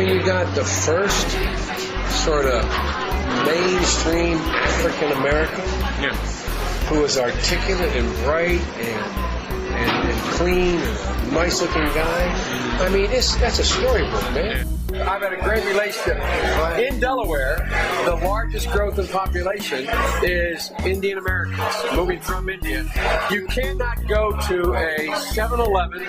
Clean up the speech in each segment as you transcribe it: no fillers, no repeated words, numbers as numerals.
you got the first sort of mainstream African American who is articulate and bright and clean and a nice looking guy. I mean, that's a storybook, man. I've had a great relationship. In Delaware, the largest growth in population is Indian Americans moving from India. You cannot go to a 7-Eleven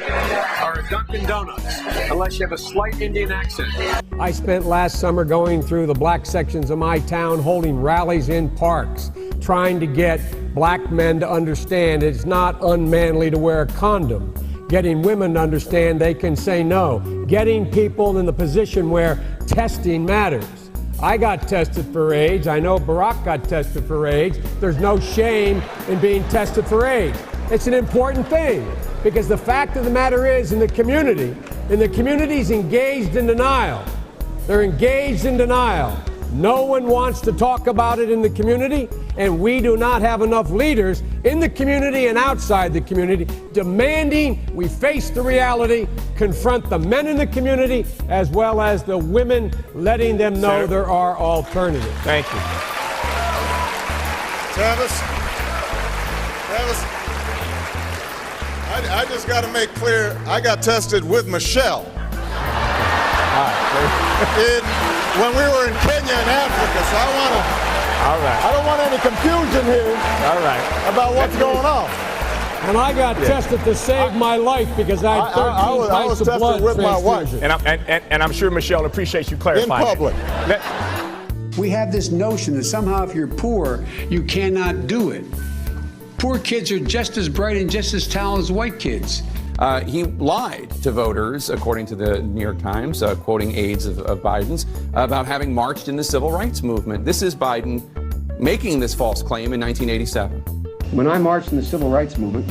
or a Dunkin' Donuts unless you have a slight Indian accent. I spent last summer going through the black sections of my town, holding rallies in parks, trying to get black men to understand it's not unmanly to wear a condom. Getting women to understand they can say no. Getting people in the position where testing matters. I got tested for AIDS. I know Barack got tested for AIDS. There's no shame in being tested for AIDS. It's an important thing because the fact of the matter is in the community's engaged in denial. They're engaged in denial. No one wants to talk about it in the community, and we do not have enough leaders in the community and outside the community demanding we face the reality, confront the men in the community, as well as the women, letting them know there are alternatives. Thank you. Travis, I just got to make clear, I got tested with Michelle. When we were in Kenya and Africa, so I don't want any confusion here about what's going on. And I got tested to save my life because I had 13 pints of blood with my wife. And I'm sure Michelle appreciates you clarifying. In public. We have this notion that somehow if you're poor, you cannot do it. Poor kids are just as bright and just as talented as white kids. He lied to voters, according to the New York Times, quoting aides of Biden's, about having marched in the civil rights movement. This is Biden making this false claim in 1987. When I marched in the civil rights movement,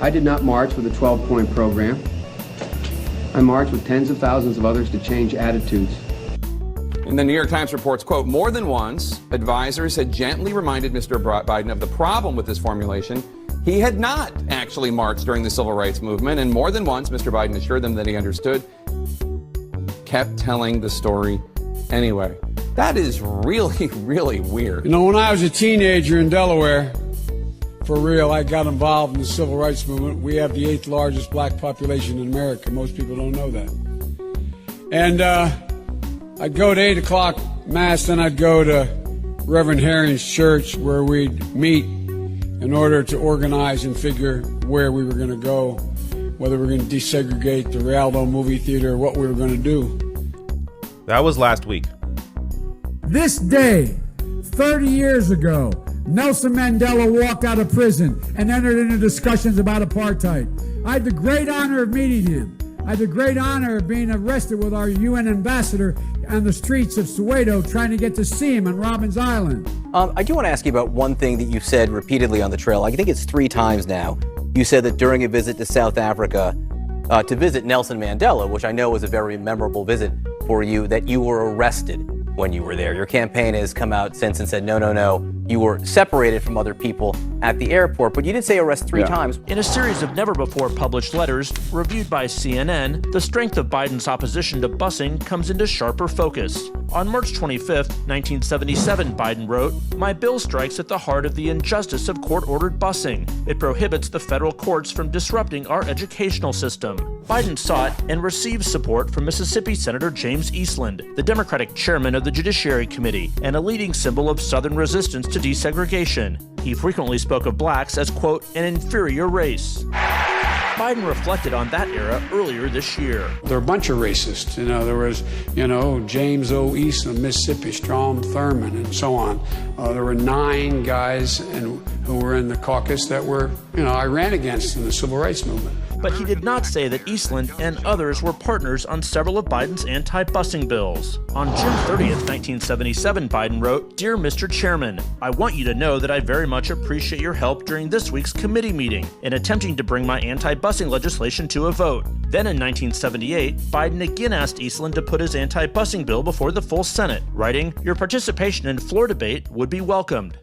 I did not march with a 12-point program. I marched with tens of thousands of others to change attitudes. And the New York Times reports, quote, more than once, advisors had gently reminded Mr. Biden of the problem with this formulation. He had not actually marched during the civil rights movement, and more than once, Mr. Biden assured them that he understood, kept telling the story anyway. That is really, really weird. You know, when I was a teenager in Delaware, for real, I got involved in the civil rights movement. We have the 8th largest black population in America. Most people don't know that. And I'd go to 8 o'clock Mass, then I'd go to Reverend Herring's church where we'd meet in order to organize and figure where we were going to go, whether we were going to desegregate the Rialto movie theater, what we were going to do. That was last week. This day, 30 years ago, Nelson Mandela walked out of prison and entered into discussions about apartheid. I had the great honor of meeting him. I had the great honor of being arrested with our UN ambassador on the streets of Soweto trying to get to see him on Robbins Island. I do want to ask you about one thing that you said repeatedly on the trail. I think it's 3 times now. You said that during a visit to South Africa to visit Nelson Mandela, which I know was a very memorable visit for you, that you were arrested when you were there. Your campaign has come out since and said, no, you were separated from other people at the airport, but you did say arrest 3 times. In a series of never-before published letters reviewed by CNN, the strength of Biden's opposition to busing comes into sharper focus. On March 25th, 1977, Biden wrote, "My bill strikes at the heart of the injustice of court-ordered busing. It prohibits the federal courts from disrupting our educational system." Biden sought and received support from Mississippi Senator James Eastland, the Democratic chairman of the Judiciary Committee, and a leading symbol of Southern resistance to desegregation. He frequently spoke of blacks as, quote, an inferior race. Biden reflected on that era earlier this year. There were a bunch of racists. There was, James O. East of Mississippi, Strom Thurmond, and so on. There were 9 guys who were in the caucus that were, I ran against in the civil rights movement. But he did not say that Eastland and others were partners on several of Biden's anti-busing bills. On June 30th, 1977, Biden wrote, "Dear Mr. Chairman, I want you to know that I very much appreciate your help during this week's committee meeting in attempting to bring my anti-busing legislation to a vote." Then in 1978, Biden again asked Eastland to put his anti-busing bill before the full Senate, writing, "Your participation in floor debate would be welcomed."